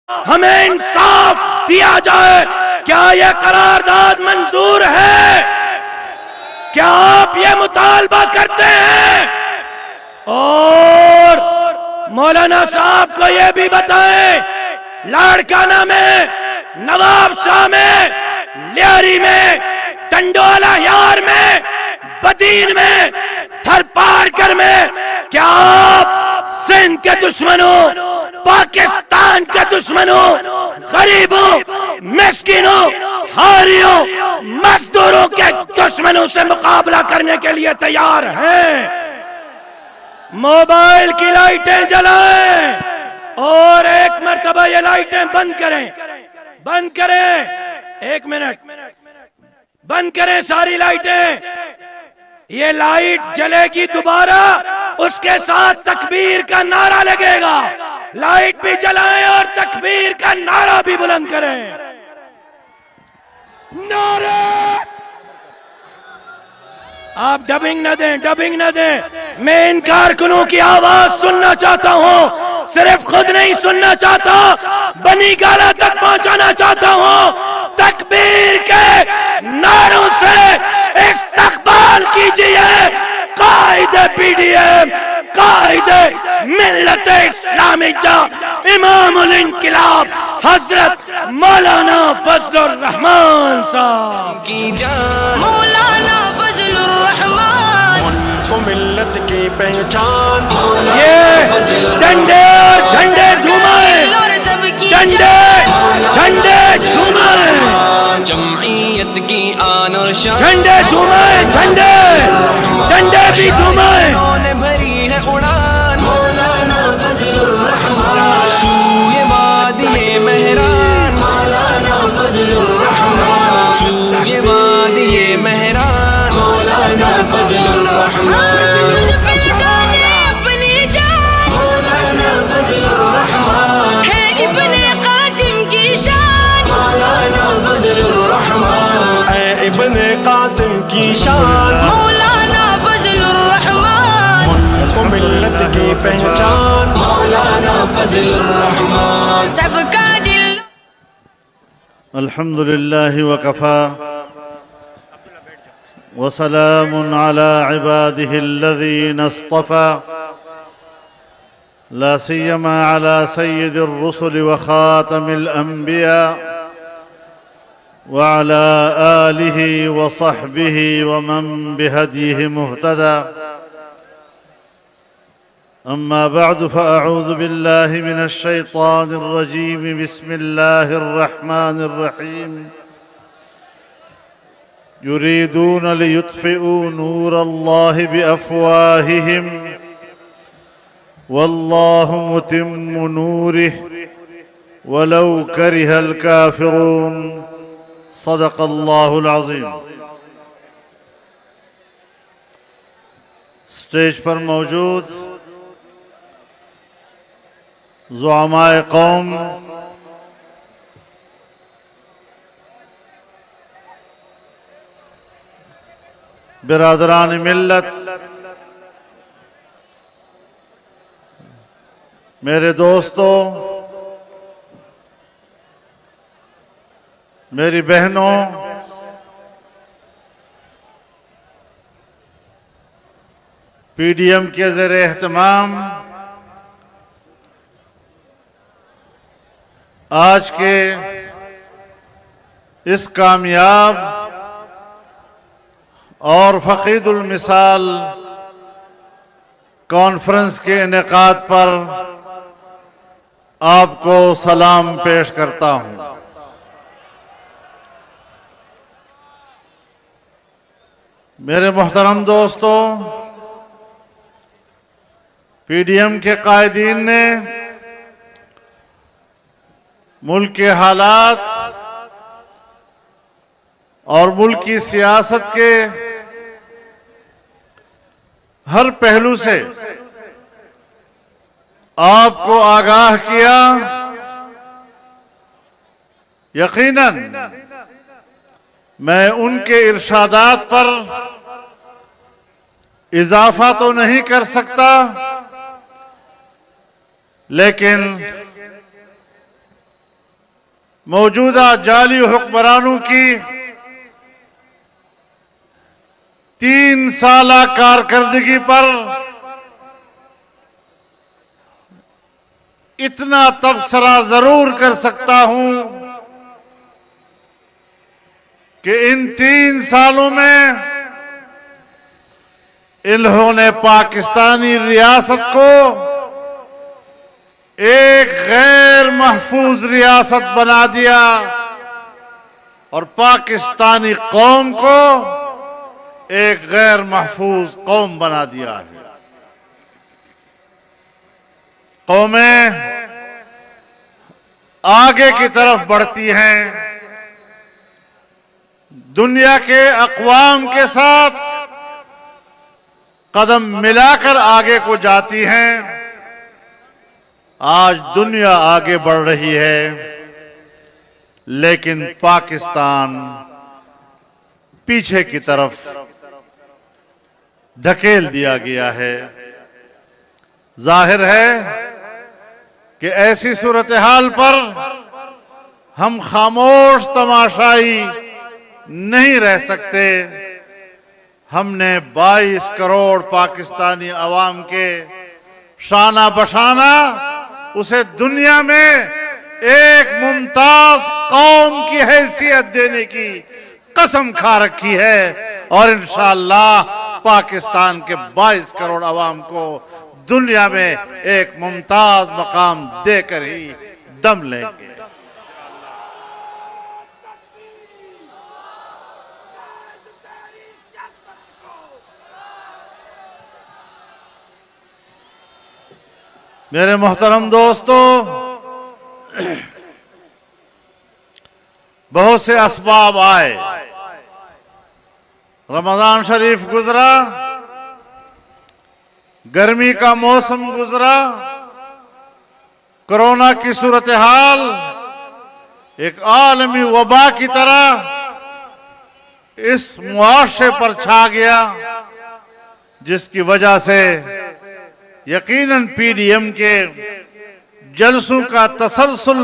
ہمیں انصاف دیا جائے۔ کیا یہ قرارداد منظور ہے؟ کیا آپ یہ مطالبہ کرتے ہیں؟ اور مولانا صاحب کو یہ بھی بتائیں، لاڑکانہ میں، نواب شاہ میں، لیاری میں، ٹنڈوالہ یار میں، بدین میں، تھر پارکر میں، کیا آپ سندھ کے دشمنوں، پاکستان کے دشمنوں، غریبوں، مسکینوں، حاریوں، مزدوروں کے دشمنوں سے مقابلہ کرنے کے لیے تیار ہیں؟ موبائل کی لائٹیں جلائیں اور ایک مرتبہ یہ لائٹیں بند کریں، بند کریں، ایک منٹ بند کریں ساری لائٹیں۔ یہ لائٹ جلے گی دوبارہ، اس کے ساتھ تکبیر کا نعرہ لگے گا۔ لائٹ بھی جلائیں اور تکبیر کا نعرہ بھی بلند کریں۔ نعرہ! آپ ڈبنگ نہ دیں، ڈبنگ نہ دیں۔ میں ان کارکنوں کی آواز سننا چاہتا ہوں، صرف خود نہیں سننا چاہتا، بنی گالہ تک پہنچانا چاہتا ہوں۔ تکبیر کے نعروں سے استقبال کیجئے قائد پی ڈی ایم، قائد ملت اسلامیہ، امام الانقلاب حضرت مولانا فضل الرحمان صاحب کی جان، مولانا فضل الرحمان، کو ملت کی پہچان، یہ ڈنڈے اور جھنڈے جھومائیں، اور سب کی ڈنڈے جھنڈے جھومائیں، جمعیت کی آن اور شان، جھنڈے جھومائیں، جھنڈے ڈنڈے بھی جھومائیں۔ انہوں نے بھری ہے اڑان، مولانا فضل الرحمان، سوئے وادی مہران، مولانا فضل الرحمان، سوئے وادی مہران، مولانا فضل الرحمان، تجھ پہ لگانے اپنی جان، مولانا فضل الرحمان، ہے ابن قاسم کی شان، مولانا فضل الرحمان، اے ابن قاسم کی شان، مولانا فضل الرحمان، کو ملت کی پہچان، مولانا فضل الرحمان، سب کا دل۔ الحمد لله وكفى وسلام على عباده الذين اصطفى لا سيما على سيد الرسل وخاتم الأنبياء وعلى آله وصحبه ومن بهديه مهتدى. أما بعد فأعوذ بالله من الشيطان الرجيم. بسم الله الرحمن الرحيم. يريدون ليطفئوا نور الله بأفواههم والله متم نوره ولو كره الكافرون. صدق الله العظيم. اسٹیج پر موجود زعماء قوم، برادران ملت، میرے دوستو، میری بہنوں، پی ڈی ایم کے زیر اہتمام آج کے اس کامیاب اور فقید المثال کانفرنس کے انعقاد پر آپ کو سلام پیش کرتا ہوں۔ میرے محترم دوستو، پی ڈی ایم کے قائدین نے ملک کے حالات اور ملک کی سیاست کے ہر پہلو سے آپ کو آگاہ کیا۔ یقیناً میں ان کے ارشادات پر اضافہ تو نہیں کر سکتا، لیکن موجودہ جعلی حکمرانوں کی 3 سالہ کارکردگی پر اتنا تبصرہ ضرور کر سکتا ہوں کہ ان 3 سالوں میں انہوں نے پاکستانی ریاست کو ایک غیر محفوظ ریاست بنا دیا اور پاکستانی قوم کو ایک غیر محفوظ قوم بنا دیا ہے۔ قومیں آگے کی طرف بڑھتی ہیں، دنیا کے اقوام کے ساتھ قدم ملا کر آگے کو جاتی ہیں۔ آج دنیا آگے بڑھ رہی ہے، لیکن پاکستان پیچھے کی طرف دھکیل دیا گیا ہے۔ ظاہر ہے کہ ایسی صورتحال پر ہم خاموش تماشائی نہیں رہ سکتے۔ ہم نے 22 کروڑ پاکستانی عوام کے شانہ بشانہ اسے دنیا میں ایک ممتاز قوم کی حیثیت دینے کی قسم کھا رکھی ہے، اور انشاءاللہ پاکستان کے 22 کروڑ عوام کو دنیا میں ایک ممتاز مقام دے کر ہی دم لیں گے۔ میرے محترم دوستو، بہت سے اسباب آئے، رمضان شریف گزرا، گرمی کا موسم گزرا، کرونا کی صورتحال ایک عالمی وبا کی طرح اس معاشرے پر چھا گیا، جس کی وجہ سے یقیناً پی ڈی ایم کے جلسوں کا تسلسل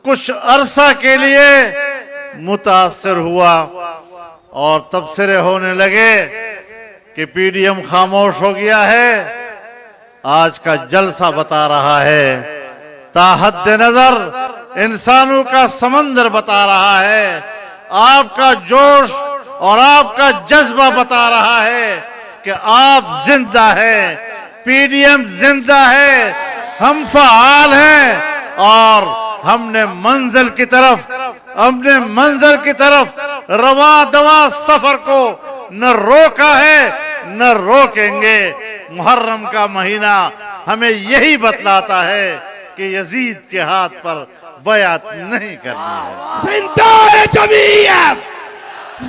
کچھ عرصہ کے لیے متاثر ہوا، اور تبصرے ہونے لگے کہ پی ڈی ایم خاموش ہو گیا ہے۔ آج کا جلسہ بتا رہا ہے، تا حد نظر انسانوں کا سمندر بتا رہا ہے، آپ کا جوش اور آپ کا جذبہ بتا رہا ہے کہ آپ زندہ ہیں، پی ڈی ایم زندہ ہے، ہم فعال ہیں، اور ہم نے منزل کی طرف رواں دواں سفر کو نہ روکا ہے نہ روکیں گے۔ محرم کا مہینہ ہمیں یہی بتلاتا ہے کہ یزید کے ہاتھ پر بیعت نہیں کرنی ہے۔ زندہ ہے جمعیت،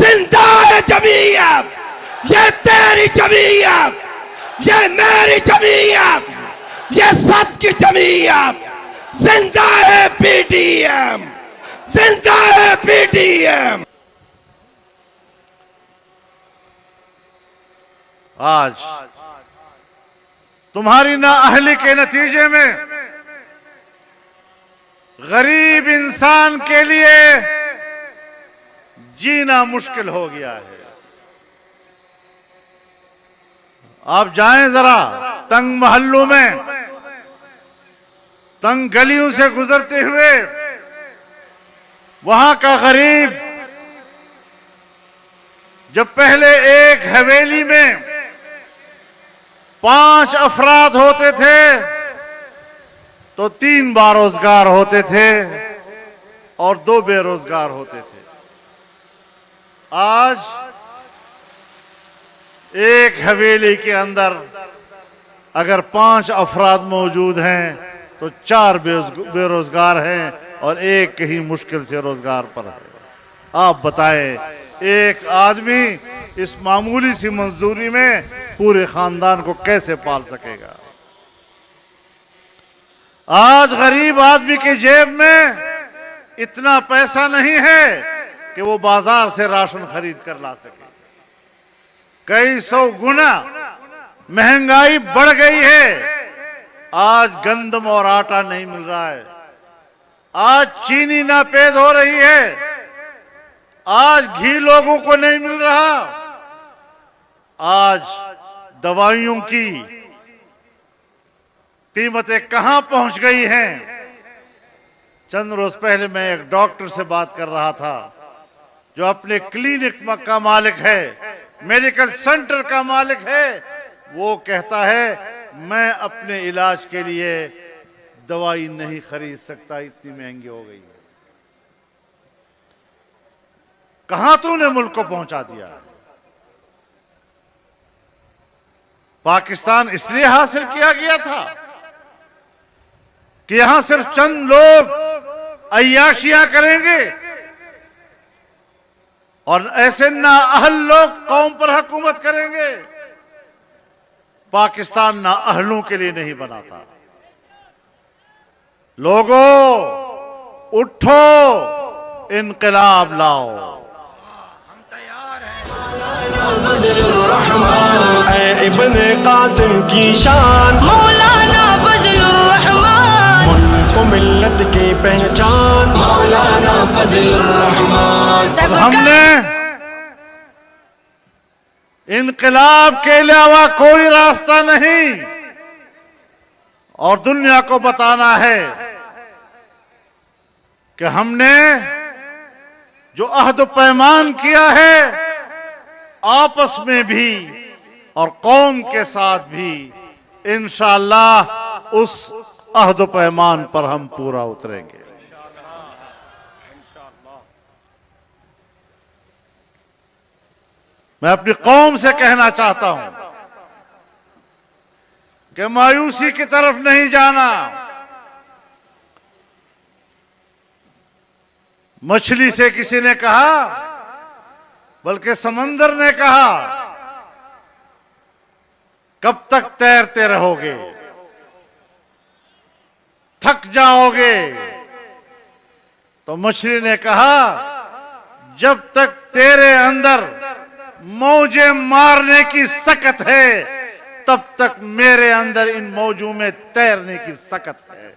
زندہ ہے جمعیت، یہ تیری جمعیت، یہ میری جمعیت، یہ سب کی جمعیت، زندہ ہے پی ڈی ایم، زندہ ہے پی ڈی ایم۔ آج تمہاری نااہلی کے نتیجے میں غریب انسان کے لیے جینا مشکل ہو گیا ہے۔ آپ جائیں ذرا تنگ محلوں میں، تنگ گلیوں سے گزرتے ہوئے، وہاں کا غریب جب پہلے ایک حویلی میں 5 افراد ہوتے تھے تو 3 باروزگار ہوتے تھے اور 2 بے روزگار ہوتے تھے۔ آج ایک حویلی کے اندر اگر 5 افراد موجود ہیں تو 4 بے روزگار ہیں اور ایک ہی مشکل سے روزگار پر ہے۔ آپ بتائیں، ایک آدمی اس معمولی سی مزدوری میں پورے خاندان کو کیسے پال سکے گا؟ آج غریب آدمی کی جیب میں اتنا پیسہ نہیں ہے کہ وہ بازار سے راشن خرید کر لا سکے۔ کئی 100 گنا مہنگائی بڑھ گئی ہے۔ آج گندم اور آٹا نہیں مل رہا ہے، آج چینی ناپید ہو رہی ہے، آج گھی لوگوں کو نہیں مل رہا، آج دوائیوں کی قیمتیں کہاں پہنچ گئی ہیں۔ چند روز پہلے میں ایک ڈاکٹر سے بات کر رہا تھا جو اپنے کلینک کا مالک ہے، میڈیکل سینٹر کا مالک ہے۔ وہ کہتا ہے میں اپنے علاج کے لیے دوائی نہیں خرید سکتا، اتنی مہنگی ہو گئی ہے۔ کہاں تو نے ملک کو پہنچا دیا؟ پاکستان اس لیے حاصل کیا گیا تھا کہ یہاں صرف چند لوگ عیاشیاں کریں گے اور ایسے نااہل لوگ قوم پر حکومت کریں گے۔ پاکستان نااہلوں کے لیے نہیں بنا تھا۔ لوگوں اٹھو، انقلاب لاؤ۔ اے ابن قاسم کی شان، مولانا فضل الرحمان، ملک و ملت کی پہچان، مولانا فضل الرحمان۔ سب ہم کا نے انقلاب کے علاوہ کوئی راستہ نہیں، اور دنیا کو بتانا ہے کہ ہم نے جو عہد و پیمان کیا ہے آپس میں بھی اور قوم کے ساتھ بھی، انشاءاللہ اس عہد و پیمان پر ہم پورا اتریں گے۔ میں اپنی قوم سے کہنا چاہتا ہوں کہ مایوسی کی طرف نہیں جانا۔ مچھلی سے کسی نے کہا، بلکہ سمندر نے کہا، کب تک تیرتے رہو گے؟ تھک جاؤ گے؟ تو مچھلی نے کہا، جب تک تیرے اندر موجیں مارنے کی سکت ہے تب تک میرے اندر ان موجوں میں تیرنے کی سکت ہے۔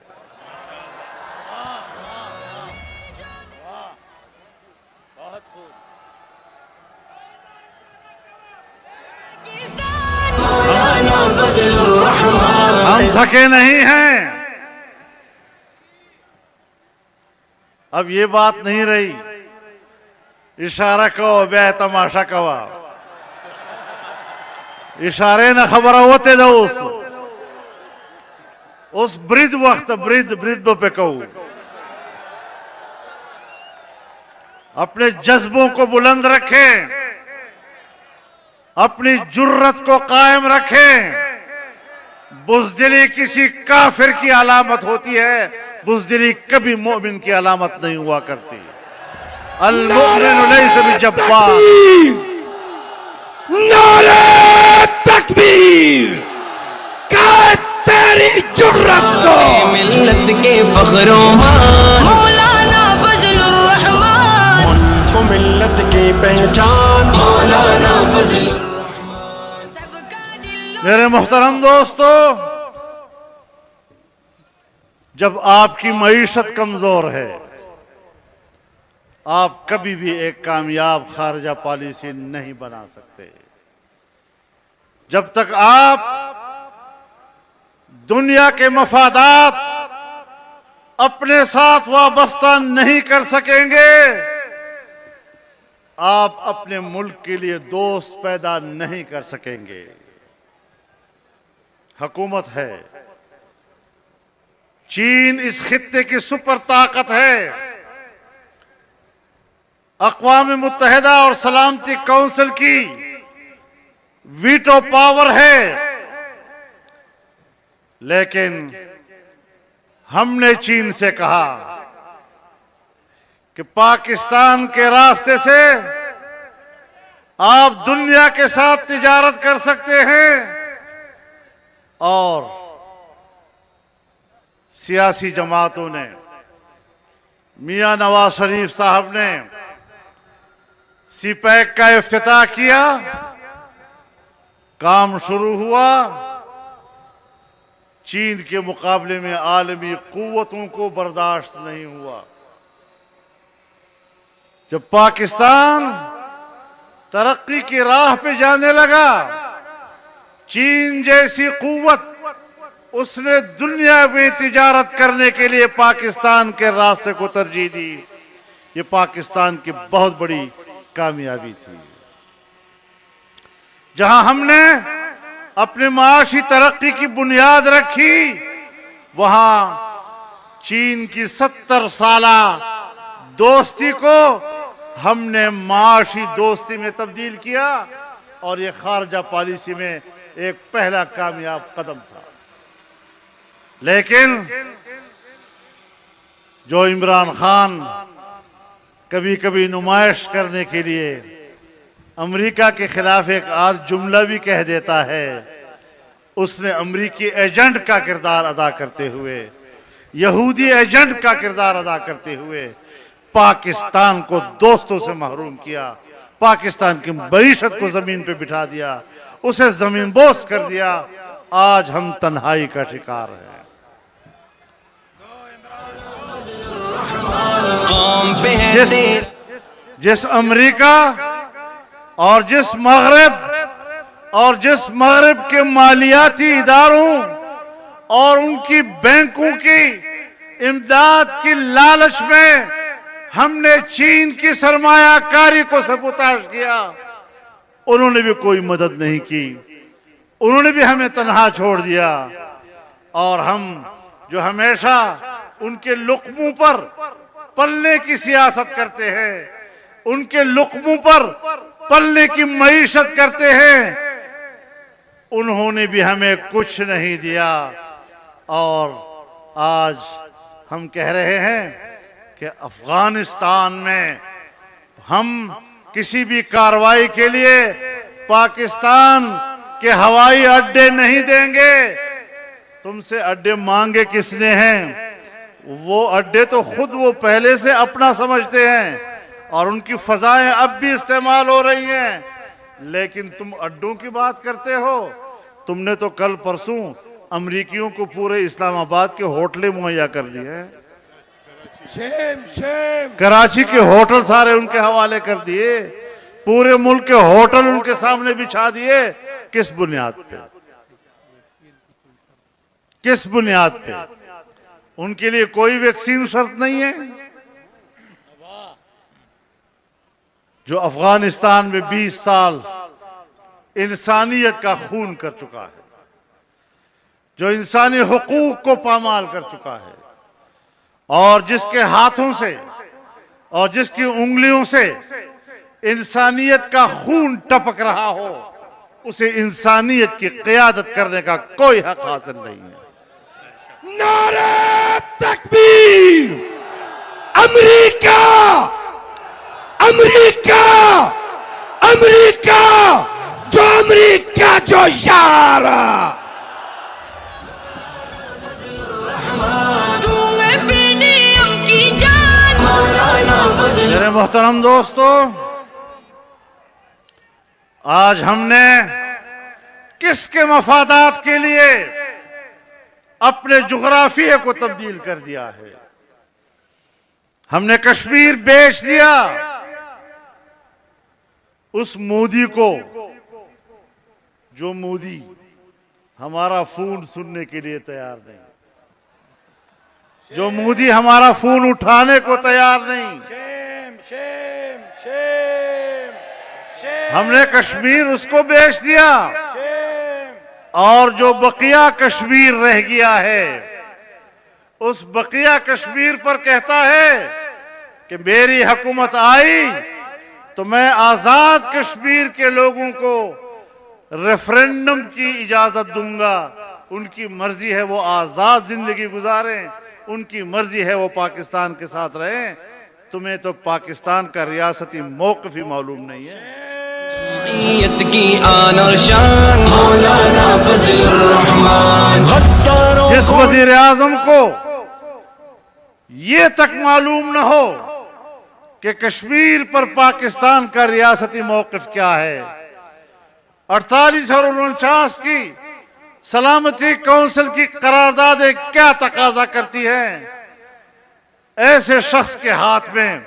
مولانا فضل الرحمان۔ ہم تھکے نہیں ہیں۔ اب یہ بات نہیں رہی اشارہ کہو بے تماشا کوا، اشارے نہ خبر ہوتے دو اس برید وقت برید پہ کہو۔ اپنے جذبوں کو بلند رکھیں، اپنی جرت کو قائم رکھیں۔ بزدلی کسی کافر کی علامت ہوتی ہے، بزدلی کبھی مومن کی علامت نہیں ہوا کرتی۔ المؤمن لیس بجبار۔ نعرہ تکبیر! تیری جرت کو ملت کے فخر و مان، مولانا فضل الرحمان، ملک و ملت کی پہچان، مولانا فضل الرحمان۔ سب کا دل میرے محترم دوستو، جب آپ کی معیشت کمزور ہے آپ کبھی بھی ایک کامیاب خارجہ پالیسی نہیں بنا سکتے۔ جب تک آپ دنیا کے مفادات اپنے ساتھ وابستہ نہیں کر سکیں گے، آپ اپنے ملک کے لیے دوست پیدا نہیں کر سکیں گے۔ حکومت ہے، چین اس خطے کی سپر طاقت ہے، اقوام متحدہ اور سلامتی کونسل کی ویٹو پاور ہے، لیکن ہم نے چین سے کہا کہ پاکستان کے راستے سے آپ دنیا کے ساتھ تجارت کر سکتے ہیں، اور سیاسی جماعتوں نے، میاں نواز شریف صاحب نے سی پیک کا افتتاح کیا، کام شروع ہوا، چین کے مقابلے میں عالمی قوتوں کو برداشت نہیں ہوا۔ جب پاکستان ترقی کی راہ پہ جانے لگا، چین جیسی قوت اس نے دنیا میں تجارت کرنے کے لیے پاکستان کے راستے کو ترجیح دی۔ یہ پاکستان کی بہت بڑی کامیابی تھی۔ جہاں ہم نے اپنی معاشی ترقی کی بنیاد رکھی، وہاں چین کی 70 سالہ دوستی کو ہم نے معاشی دوستی میں تبدیل کیا، اور یہ خارجہ پالیسی میں ایک پہلا کامیاب قدم تھا۔ لیکن جو عمران خان کبھی کبھی نمائش کرنے کے لیے امریکہ کے خلاف ایک آدھ جملہ بھی کہہ دیتا ہے، اس نے امریکی ایجنٹ کا کردار ادا کرتے ہوئے، یہودی ایجنٹ کا کردار ادا کرتے ہوئے پاکستان کو دوستوں سے محروم کیا، پاکستان کی معیشت کو زمین پہ بٹھا دیا، اسے زمین بوس کر دیا۔ آج ہم تنہائی کا شکار ہیں۔ جس امریکہ اور جس مغرب کے مالیاتی اداروں اور ان کی بینکوں کی امداد کی لالچ میں ہم نے چین کی سرمایہ کاری کو سبوتاژ کیا، انہوں نے بھی کوئی مدد نہیں کی، انہوں نے بھی ہمیں تنہا چھوڑ دیا، اور ہم جو ہمیشہ ان کے لقموں پر پلنے کی سیاست کرتے ہیں، ان کے لقموں پر پلنے کی معیشت کرتے ہیں، انہوں نے بھی ہمیں کچھ نہیں دیا۔ اور آج ہم کہہ رہے ہیں کہ افغانستان میں ہم کسی بھی کارروائی کے لیے پاکستان کے ہوائی اڈے نہیں دیں گے۔ تم سے اڈے مانگے کس نے ہیں؟ وہ اڈے تو خود وہ پہلے سے اپنا سمجھتے ہیں، اور ان کی فضائیں اب بھی استعمال ہو رہی ہیں، لیکن تم اڈوں کی بات کرتے ہو۔ تم نے تو کل پرسوں امریکیوں کو پورے اسلام آباد کے ہوٹلیں مہیا کر دیے ہیں، کراچی کے ہوٹل سارے ان کے حوالے کر دیے، پورے ملک کے ہوٹل ان کے سامنے بچھا دیے۔ کس بنیاد پہ؟ کس بنیاد پہ؟ ان کے لیے کوئی ویکسین شرط نہیں ہے؟ جو افغانستان میں 20 سال انسانیت کا خون کر چکا ہے، جو انسانی حقوق کو پامال کر چکا ہے، اور جس کے ہاتھوں سے اور جس کی انگلیوں سے انسانیت کا خون ٹپک رہا ہو، اسے انسانیت کی قیادت کرنے کا کوئی حق حاصل نہیں ہے۔ نعرہ تکبیر! امریکہ امریکہ امریکہ جو یار! میرے محترم دوستو، آج ہم نے کس کے مفادات کے لیے اپنے جغرافیے کو تبدیل کر دیا ہے؟ ہم نے کشمیر بیچ دیا اس مودی کو، جو مودی ہمارا فون سننے کے لیے تیار نہیں، جو مودی ہمارا فون اٹھانے کو تیار نہیں۔ ہم نے کشمیر اس کو بیچ دیا، اور جو بقیہ کشمیر رہ گیا ہے، اس بقیہ کشمیر پر کہتا ہے کہ میری حکومت آئی تو میں آزاد کشمیر کے لوگوں کو ریفرنڈم کی اجازت دوں گا، ان کی مرضی ہے وہ آزاد زندگی گزاریں، ان کی مرضی ہے وہ پاکستان کے ساتھ رہیں۔ تمہیں تو پاکستان کا ریاستی موقف ہی معلوم نہیں ہے۔ کی آن اور شان مولانا فضل الرحمان، جس وزیر اعظم کو یہ تک معلوم نہ ہو کہ کشمیر پر پاکستان کا ریاستی موقف کیا ہے، 48 اور 49 کی سلامتی کونسل کی قراردادیں کیا تقاضا کرتی ہیں؟ ایسے شخص کے ہاتھ میں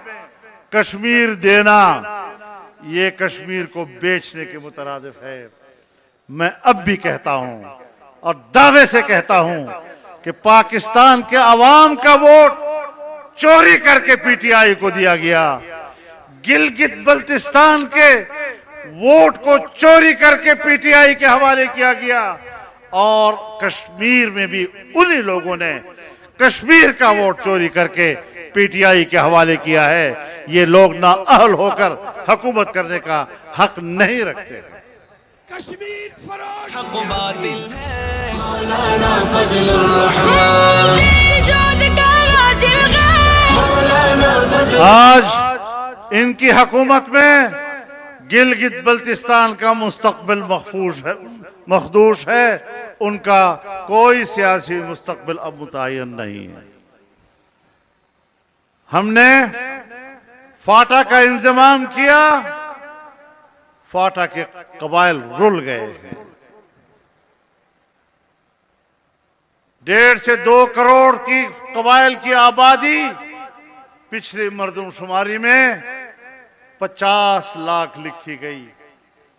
کشمیر دینا یہ کشمیر کو بیچنے کے مترادف ہے۔ میں اب بھی کہتا ہوں اور دعوے سے کہتا ہوں کہ پاکستان کے عوام کا ووٹ چوری کر کے پی ٹی آئی کو دیا گیا، گلگت بلتستان کے ووٹ کو چوری کر کے پی ٹی آئی کے حوالے کیا گیا، اور کشمیر میں بھی انہی لوگوں نے کشمیر کا ووٹ چوری کر کے پی ٹی آئی کے حوالے کیا ہے۔ یہ لوگ نااہل ہو کر حکومت کرنے کا حق نہیں رکھتے۔ کشمیر فروش حق باطل ہے مولانا فضل الرحمان، تیری جود کا حاصل ہے مولانا فضل۔ آج ان کی حکومت میں گلگت بلتستان کا مستقبل مخدوش ہے، ان کا کوئی سیاسی مستقبل اب متعین نہیں ہے۔ ہم نے فاٹا کا انضمام کیا، فاٹا کے قبائل رل گئے ہیں۔ 1.5 سے 2 کروڑ کی قبائل کی آبادی پچھلی مردم شماری میں 50 لاکھ لکھی گئی،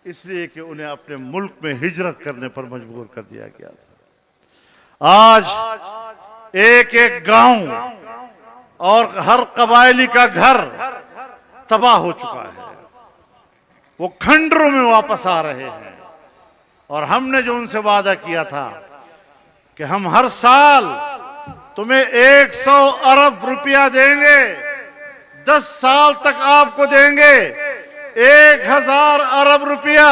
اس لیے کہ انہیں اپنے ملک میں ہجرت کرنے پر مجبور کر دیا گیا تھا۔ آج ایک ایک گاؤں اور ہر قبائلی کا گھر تباہ ہو چکا ہے، وہ کھنڈروں میں واپس آ رہے ہیں، اور ہم نے جو ان سے وعدہ کیا تھا کہ ہم ہر سال تمہیں 100 ارب روپیہ دیں گے، 10 سال تک آپ کو دیں گے 1000 ارب روپیہ،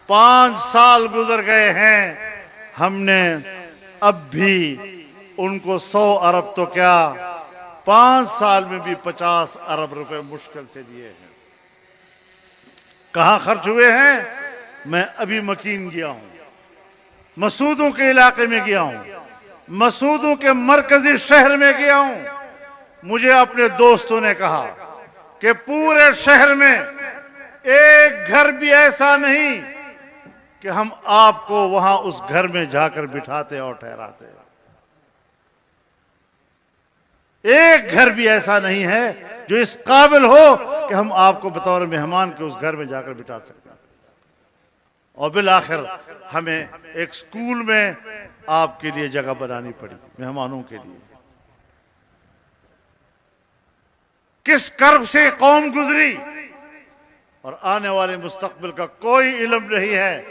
5 سال گزر گئے ہیں، ہم نے اب بھی ان کو 100 ارب تو کیا 5 سال میں بھی 50 ارب روپے مشکل سے دیے ہیں۔ کہاں خرچ ہوئے ہیں؟ میں ابھی مکین گیا ہوں، مسعودوں کے علاقے میں گیا ہوں، مسعودوں کے مرکزی شہر میں گیا ہوں۔ مجھے اپنے دوستوں نے کہا کہ پورے شہر میں ایک گھر بھی ایسا نہیں کہ ہم آپ کو وہاں اس گھر میں جا کر بٹھاتے اور ٹھہراتے، ایک گھر بھی ایسا نہیں ہے جو اس قابل ہو کہ ہم آپ کو بطور مہمان کے اس گھر میں جا کر بٹھا سکتے ہیں۔ اور بالآخر ہمیں ایک سکول میں آپ کے لیے جگہ بنانی پڑی، مہمانوں کے لیے۔ کس کرب سے قوم گزری، اور آنے والے مستقبل کا کوئی علم نہیں ہے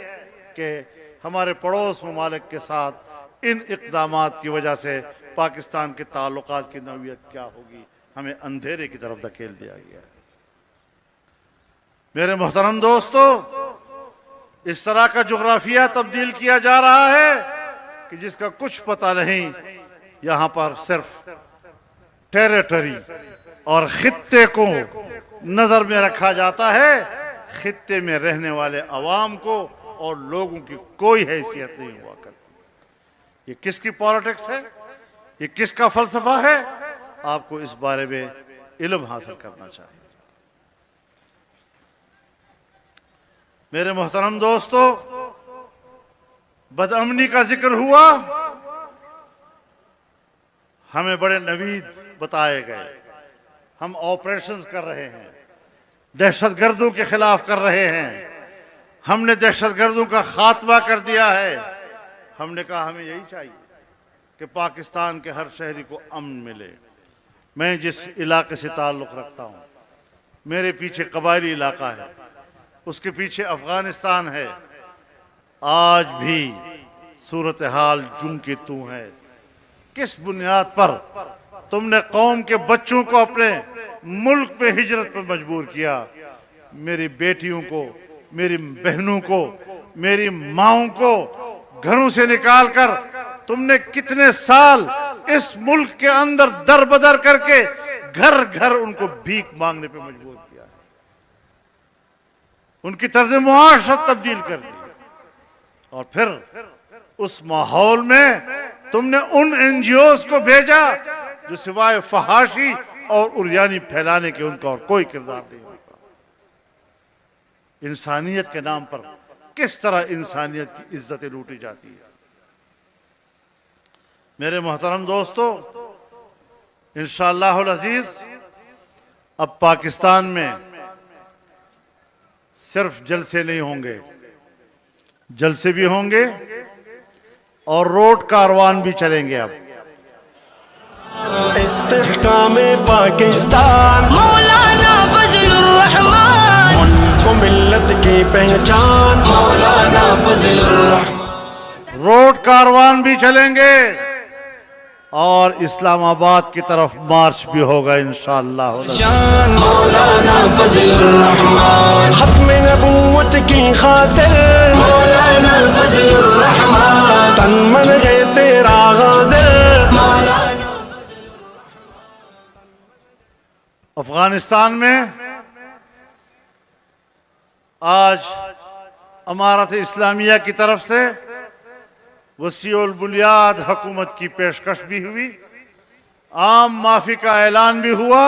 کہ ہمارے پڑوس ممالک کے ساتھ ان اقدامات کی وجہ سے پاکستان کے تعلقات کی نوعیت کیا ہوگی۔ ہمیں اندھیرے کی طرف دھکیل دیا گیا ہے۔ میرے محترم دوستو، اس طرح کا جغرافیہ تبدیل کیا جا رہا ہے کہ جس کا کچھ پتہ نہیں۔ یہاں پر صرف ٹیریٹری اور خطے کو نظر میں رکھا جاتا ہے، خطے میں رہنے والے عوام کو اور لوگوں کی کوئی حیثیت نہیں ہوا کرتی۔ یہ کس کی پالیٹکس ہے؟ یہ کس کا فلسفہ ہے؟ آپ کو اس بارے میں علم حاصل کرنا چاہیے۔ میرے محترم دوستو، بدامنی کا ذکر ہوا، ہمیں بڑے نوید بتائے گئے، ہم آپریشنز کر رہے ہیں، دہشت گردوں کے خلاف کر رہے ہیں، ہم نے دہشت گردوں کا خاتمہ کر دیا ہے۔ ہم نے کہا ہمیں یہی چاہیے کہ پاکستان کے ہر شہری کو امن ملے۔ میں جس علاقے سے تعلق رکھتا ہوں، میرے پیچھے قبائلی علاقہ ہے، اس کے پیچھے افغانستان ہے، آج بھی صورتحال جوں کی توں ہے۔ کس بنیاد پر تم نے قوم کے بچوں کو اپنے ملک پہ ہجرت پہ مجبور کیا؟ میری بیٹیوں کو، میری بہنوں کو، میری ماؤں کو گھروں سے نکال کر تم نے کتنے سال اس ملک کے اندر در بدر کر کے گھر گھر ان کو بھیک مانگنے پہ مجبور کیا، ان کی طرز معاشرت تبدیل کر دی، اور پھر اس ماحول میں تم نے ان این جی اوز کو بھیجا جو سوائے فحاشی اور عریانی پھیلانے کے ان کا اور کوئی کردار نہیں ہوتا۔ انسانیت کے نام پر کس طرح انسانیت کی عزتیں لوٹی جاتی ہے۔ میرے محترم دوستو، انشاءاللہ العزیز اب پاکستان میں صرف جلسے نہیں ہوں گے، جلسے بھی ہوں گے اور روڈ کاروان بھی چلیں گے۔ اب استحکام پاکستان، مولانا فضل الرحمان، ملک و ملت کی پہچان، مولانا فضل الرحمان۔ روڈ کاروان بھی چلیں گے اور اسلام آباد کی طرف مارچ بھی ہوگا انشاءاللہ۔ شان مولانا فضل الرحمان، ختم نبوت کی خاطر مولانا فضل الرحمان، تن من ہے تیرا غازل مولانا۔ افغانستان میں آج امارت اسلامیہ کی طرف سے وسیع البنیاد حکومت کی پیشکش بھی ہوئی، عام معافی کا اعلان بھی ہوا۔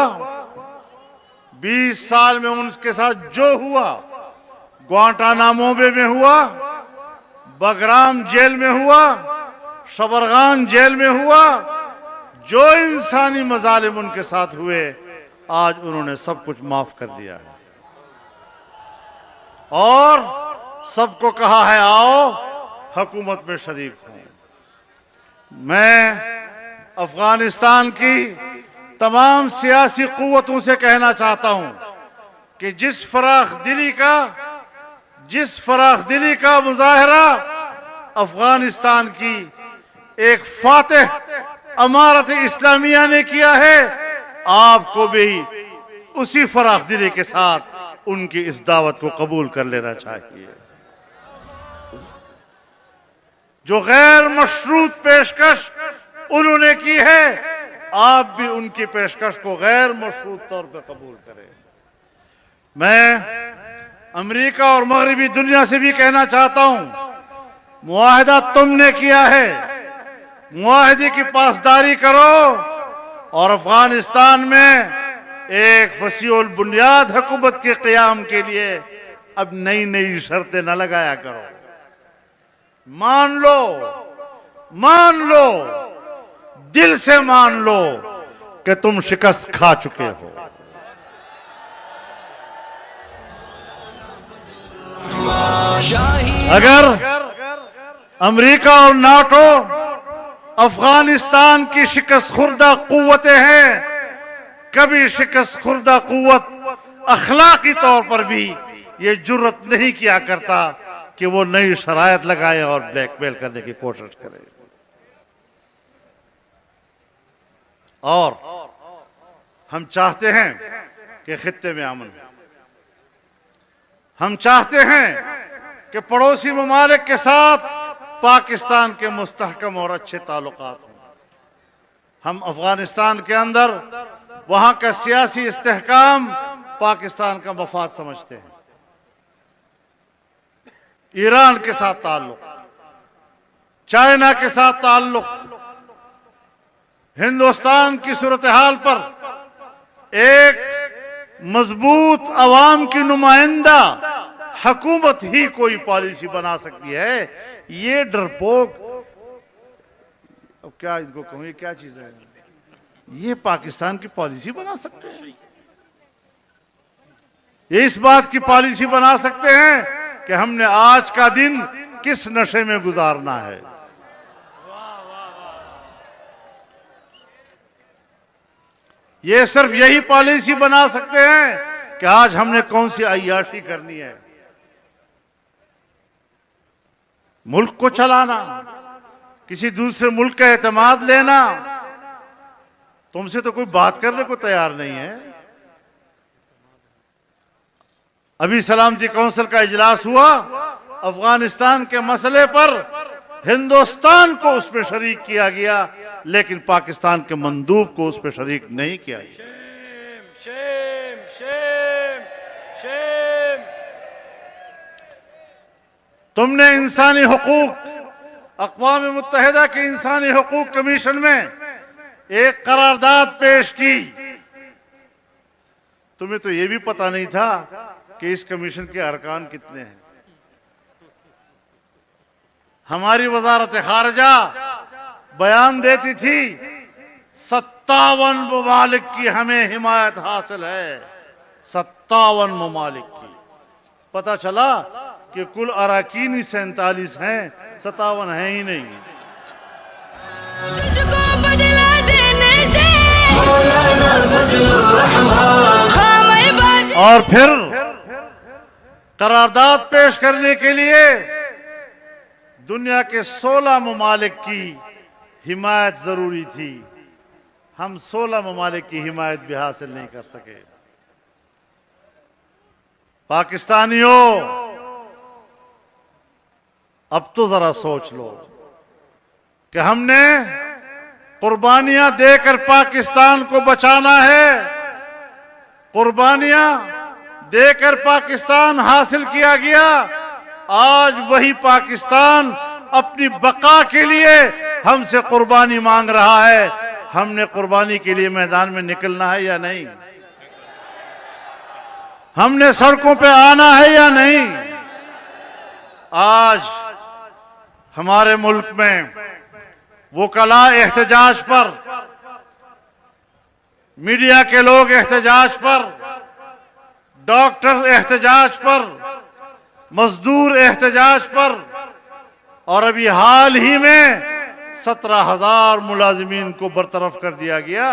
20 سال میں ان کے ساتھ جو ہوا، گوانٹانامو بے میں ہوا، بگرام جیل میں ہوا، شبرغان جیل میں ہوا، جو انسانی مظالم ان کے ساتھ ہوئے، آج انہوں نے سب کچھ معاف کر دیا ہے اور سب کو کہا ہے آؤ حکومت میں شریک ہوں۔ میں افغانستان کی تمام سیاسی قوتوں سے کہنا چاہتا ہوں کہ جس فراخ دلی کا مظاہرہ افغانستان کی ایک فاتح امارت اسلامیہ نے کیا ہے، آپ کو بھی اسی فراخ دلی کے ساتھ ان کی اس دعوت کو قبول کر لینا چاہیے۔ جو غیر مشروط پیشکش انہوں نے کی ہے، آپ بھی ان کی پیشکش کو غیر مشروط طور پہ قبول کریں۔ میں امریکہ اور مغربی دنیا سے بھی کہنا چاہتا ہوں، معاہدہ تم نے کیا ہے، معاہدے کی پاسداری کرو اور افغانستان میں ایک وسیع البنیاد حکومت کے قیام کے لیے اب نئی شرطیں نہ لگایا کرو۔ مان لو، دل سے مان لو کہ تم شکست کھا چکے ہو۔ اگر امریکہ اور ناٹو افغانستان کی شکست خوردہ قوتیں ہیں، کبھی شکست خوردہ قوت اخلاقی طور پر بھی یہ جرت نہیں کیا کرتا کہ وہ نئی شرائط لگائے اور بلیک میل کرنے کی کوشش کرے۔ اور ہم چاہتے ہیں کہ خطے میں امن ہو، ہم چاہتے ہیں کہ پڑوسی ممالک کے ساتھ پاکستان کے مستحکم اور اچھے تعلقات ہوں۔ ہم افغانستان کے اندر وہاں کا سیاسی استحکام پاکستان کا مفاد سمجھتے ہیں۔ ایران کے ساتھ تعلق، چائنا کے ساتھ تعلق، ہندوستان کی صورتحال پر ایک مضبوط عوام کی نمائندہ حکومت ہی کوئی پالیسی بنا سکتی ہے۔ یہ ڈرپوک، اب کیا ان کو کہوں، یہ کیا چیز ہے؟ یہ پاکستان کی پالیسی بنا سکتے ہیں؟ یہ اس بات کی پالیسی بنا سکتے ہیں کہ ہم نے آج کا دن کس نشے میں گزارنا ہے؟ یہ صرف یہی پالیسی بنا سکتے ہیں کہ آج ہم نے کون سی عیاشی کرنی ہے۔ ملک کو چلانا، کسی دوسرے ملک کا اعتماد لینا، تم سے تو کوئی بات کرنے کو تیار نہیں ہے۔ ابھی سلامتی کونسل کا اجلاس ہوا، افغانستان کے مسئلے پر ہندوستان کو اس میں شریک کیا گیا، لیکن پاکستان کے مندوب کو اس میں شریک نہیں کیا گیا۔ تم نے انسانی حقوق، اقوام متحدہ کے انسانی حقوق کمیشن میں ایک قرارداد پیش کی۔ تمہیں تو یہ بھی پتہ نہیں تھا کہ اس کمیشن کے ارکان کتنے ہیں۔ ہماری وزارت خارجہ بیان دیتی تھی 57 ممالک کی ہمیں حمایت حاصل ہے، 57 ممالک کی۔ پتہ چلا کہ کل اراکین ہی 47 ہیں، 57 ہیں ہی نہیں۔ تجھ کو بدلا دینے سے مولانا فضل الرحمان خامے بازی اور پھر قرارداد پیش کرنے کے لیے دنیا کے 16 ممالک کی حمایت ضروری تھی، ہم 16 ممالک کی حمایت بھی حاصل نہیں کر سکے۔ پاکستانیوں، اب تو ذرا سوچ لو کہ ہم نے قربانیاں دے کر پاکستان کو بچانا ہے، قربانیاں دے کر پاکستان حاصل کیا گیا، آج وہی پاکستان اپنی بقا کے لیے ہم سے قربانی مانگ رہا ہے۔ ہم نے قربانی کے لیے میدان میں نکلنا ہے یا نہیں؟ ہم نے سڑکوں پہ آنا ہے یا نہیں؟ آج ہمارے ملک میں وکلاء احتجاج پر، میڈیا کے لوگ احتجاج پر، ڈاکٹر احتجاج پر، مزدور احتجاج پر، اور ابھی حال ہی میں 17,000 ملازمین کو برطرف کر دیا گیا۔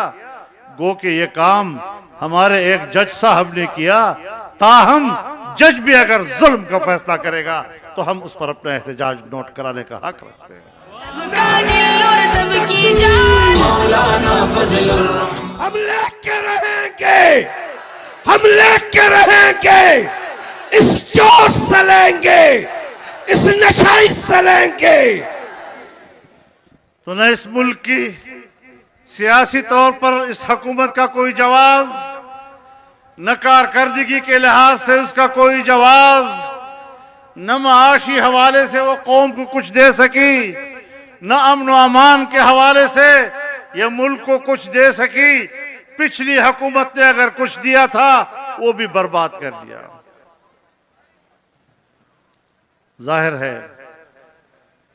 گو کہ یہ کام ہمارے ایک جج صاحب نے کیا، تاہم جج بھی اگر ظلم کا فیصلہ کرے گا تو ہم اس پر اپنا احتجاج نوٹ کرانے کا حق رکھتے ہیں۔ سب کا دل اور سب کی جان مولانا فضل الرحمان ہم لے کے رہیں گے، ہم لے کے رہیں گے، اس جوش سے لیں گے، اس نشائی سے لیں گے۔ تو نہ اس ملک کی سیاسی طور پر اس حکومت کا کوئی جواز، نہ کارکردگی کے لحاظ سے اس کا کوئی جواز، نہ معاشی حوالے سے وہ قوم کو کچھ دے سکی، نہ امن و امان کے حوالے سے یہ ملک کو کچھ دے سکی۔ پچھلی حکومت نے اگر کچھ دیا تھا وہ بھی برباد کر دیا۔ ظاہر ہے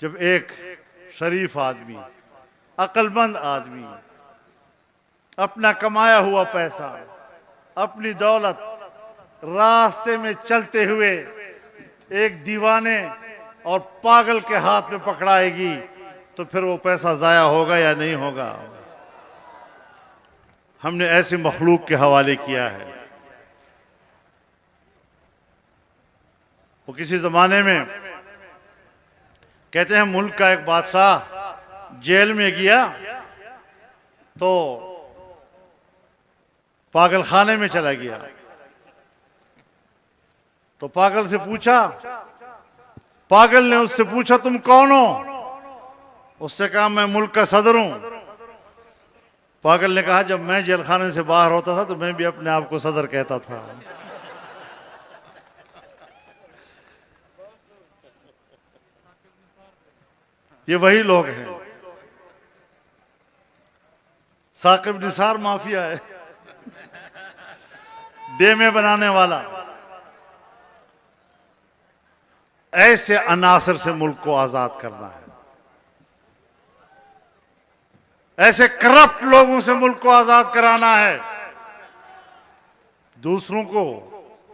جب ایک شریف آدمی، عقل مند آدمی اپنا کمایا ہوا پیسہ، اپنی دولت راستے میں چلتے ہوئے ایک دیوانے اور پاگل کے ہاتھ میں پکڑائے گی تو پھر وہ پیسہ ضائع ہوگا یا نہیں ہوگا؟ ہم نے ایسی مخلوق کے حوالے کیا ہے۔ وہ کسی زمانے میں کہتے ہیں ملک کا ایک بادشاہ جیل میں گیا تو پاگل خانے میں چلا گیا، تو پاگل سے پوچھا، پاگل نے اس سے پوچھا تم کون ہو؟ اس نے کہا میں ملک کا صدر ہوں۔ پاگل نے کہا جب میں جیل خانے سے باہر ہوتا تھا تو میں بھی اپنے آپ کو صدر کہتا تھا۔ یہ وہی لوگ ہیں، ثاقب نثار مافیا ہے، ڈیمے بنانے والا۔ ایسے عناصر سے ملک کو آزاد کرنا ہے، ایسے کرپٹ لوگوں سے ملک کو آزاد کرانا ہے۔ دوسروں کو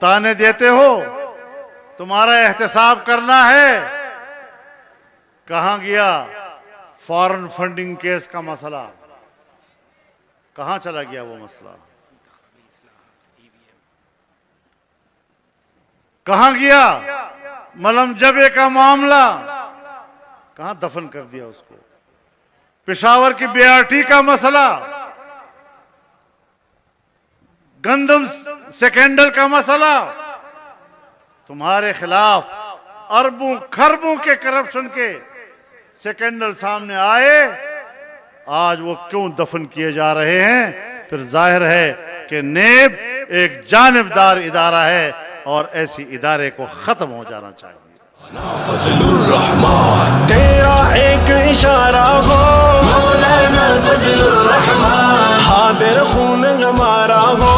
تانے دیتے ہو، تمہارا احتساب کرنا ہے۔ کہاں گیا فارن فنڈنگ کیس کا مسئلہ؟ کہاں چلا گیا وہ مسئلہ؟ کہاں گیا ملم جبے کا معاملہ؟ کہاں دفن کر دیا اس کو؟ پشاور کی BRT کا مسئلہ، گندم سیکنڈل کا مسئلہ، تمہارے خلاف اربوں خربوں کے کرپشن کے سیکنڈل سامنے آئے، آج وہ کیوں دفن کیے جا رہے ہیں؟ پھر ظاہر ہے کہ نیب ایک جانبدار ادارہ ہے اور ایسی ادارے کو ختم ہو جانا چاہیے۔ فضل الرحمان تیرا ایک اشارہ ہو مولانا فضل الرحمان حاضر خون ہمارا ہو۔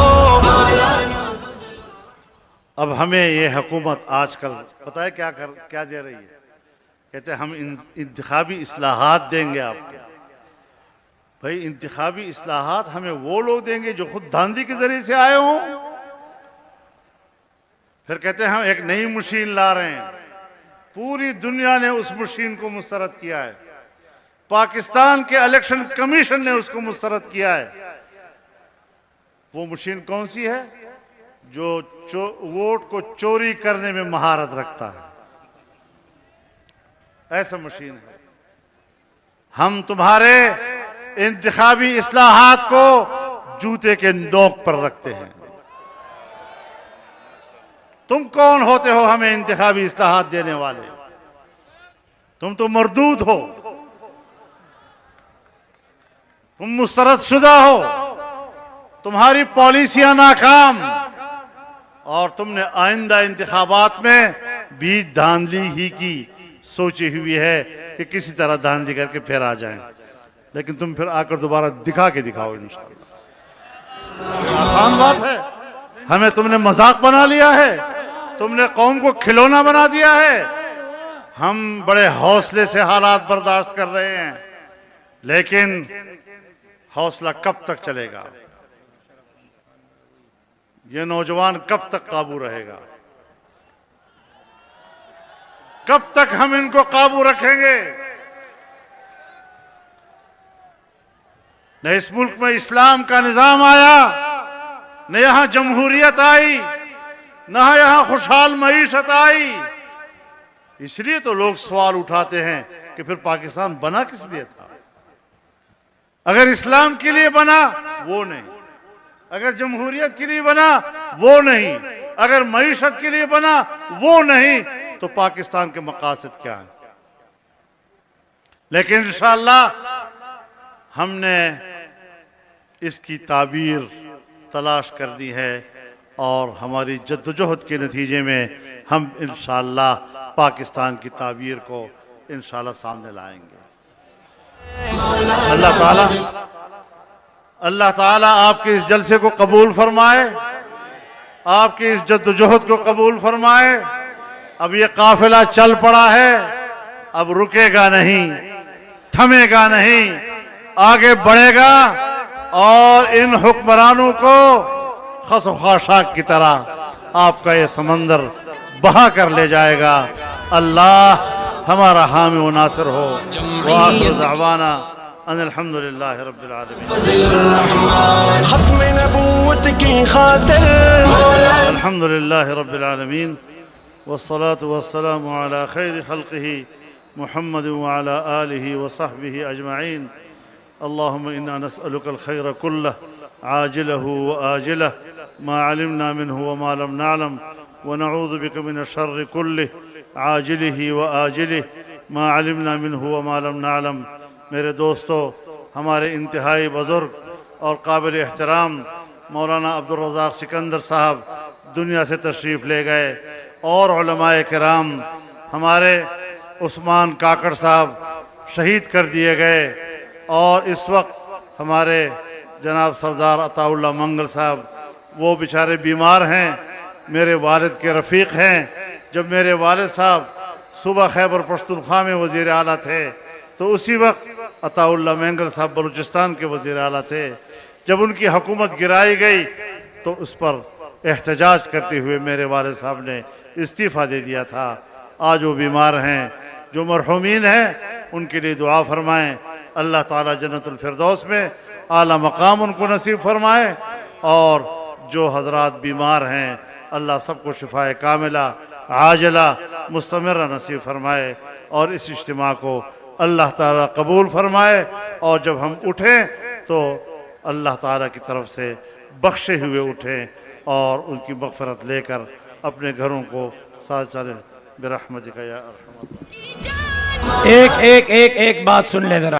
اب ہمیں یہ حکومت آج کل پتہ ہے کیا دے رہی ہے؟ کہتے ہیں ہم انتخابی اصلاحات دیں گے آپ کو. بھائی انتخابی اصلاحات ہمیں وہ لوگ دیں گے جو خود دھاندلی کے ذریعے سے آئے ہوں. پھر کہتے ہیں ہم ایک نئی مشین لا رہے ہیں. پوری دنیا نے اس مشین کو مسترد کیا ہے. پاکستان کے الیکشن کمیشن نے اس کو مسترد کیا ہے. وہ مشین کون سی ہے؟ جو ووٹ کو چوری کرنے میں مہارت رکھتا ہے. ایسا مشین ہے. ہم تمہارے انتخابی اصلاحات کو جوتے کے نوک پر رکھتے ہیں. تم کون ہوتے ہو ہمیں انتخابی اصلاحات دینے والے؟ تم تو مردود ہو، تم مسترد شدہ ہو، تمہاری پالیسیاں ناکام، اور تم نے آئندہ انتخابات میں بھی دھاندلی ہی کی سوچی ہوئی ہے کہ کسی طرح دھاندلی کر کے پھر آ جائیں. لیکن تم پھر آ کر دوبارہ دکھا کے دکھاؤ انشاءاللہ. آسان بات ہے. ہمیں تم نے مذاق بنا لیا ہے، تم نے قوم کو کھلونا بنا دیا ہے. ہم بڑے حوصلے سے حالات برداشت کر رہے ہیں، لیکن حوصلہ کب تک چلے گا؟ یہ نوجوان کب تک قابو رہے گا؟ کب تک ہم ان کو قابو رکھیں گے؟ نہ اس ملک میں اسلام کا نظام آیا، نہ یہاں جمہوریت آئی، نہ یہاں خوشحال معیشت آئی. اس لیے تو لوگ سوال اٹھاتے ہیں کہ پھر پاکستان بنا کس لیے تھا؟ اگر اسلام کے لیے بنا وہ نہیں، اگر جمہوریت کے لیے بنا وہ نہیں، اگر معیشت کے لیے بنا وہ نہیں، تو پاکستان کے مقاصد کیا ہیں؟ لیکن انشاءاللہ ہم نے اس کی تعبیر تلاش کرنی ہے، اور ہماری جدوجہد کے نتیجے میں ہم انشاءاللہ پاکستان کی تعبیر کو انشاءاللہ سامنے لائیں گے. اللہ تعالیٰ آپ کے اس جلسے کو قبول فرمائے، آپ کی اس جدوجہد کو قبول فرمائے. اب یہ قافلہ چل پڑا ہے، اب رکے گا نہیں، تھمے گا نہیں، آگے بڑھے گا، اور ان حکمرانوں کو خس و خاشاک کی طرح آپ کا یہ سمندر بہا کر لے جائے گا. اللہ ہمارا حامی و ناصر ہو. وآخر دعوانا ان الحمدللہ رب العالمین. ختم نبوت کی خاطر الحمدللہ رب العالمین، والصلاة والسلام على خیر خلقه محمد وعلى آلہ وصحبہ اجمعین. اللهم إنا نسألك الخير كله عاجله وآجله ما علمنا منه وما لم نعلم، ونعوذ بك من الشر كله عاجله وآجله ما علمنا منه وما لم نعلم. میرے دوستو، ہمارے انتہائی بزرگ اور قابل احترام مولانا عبدالرزاق سکندر صاحب دنیا سے تشریف لے گئے، اور علماء کرام ہمارے عثمان کاکڑ صاحب شہید کر دیے گئے، اور اس وقت ہمارے جناب سردار عطا اللہ منگل صاحب وہ بیچارے بیمار ہیں، میرے والد کے رفیق ہیں. جب میرے والد صاحب صوبہ خیبر پختونخوا میں وزیر اعلیٰ تھے تو اسی وقت عطا اللہ منگل صاحب بلوچستان کے وزیر اعلیٰ تھے. جب ان کی حکومت گرائی گئی تو اس پر احتجاج کرتے ہوئے میرے والد صاحب نے استعفیٰ دے دیا تھا. آج وہ بیمار ہیں. جو مرحومین ہیں ان کے لیے دعا فرمائیں، اللہ تعالیٰ جنت الفردوس میں اعلیٰ مقام ان کو نصیب فرمائے، اور جو حضرات بیمار ہیں اللہ سب کو شفائے کاملہ عاجلہ مستمرہ نصیب فرمائے، اور اس اجتماع کو اللہ تعالیٰ قبول فرمائے. اور جب ہم اٹھیں تو اللہ تعالیٰ کی طرف سے بخشے ہوئے اٹھیں، اور ان کی مغفرت لے کر اپنے گھروں کو ساتھ چلیں. برحمتک یا ارحم الراحمین. ایک بات سن لیں ذرا.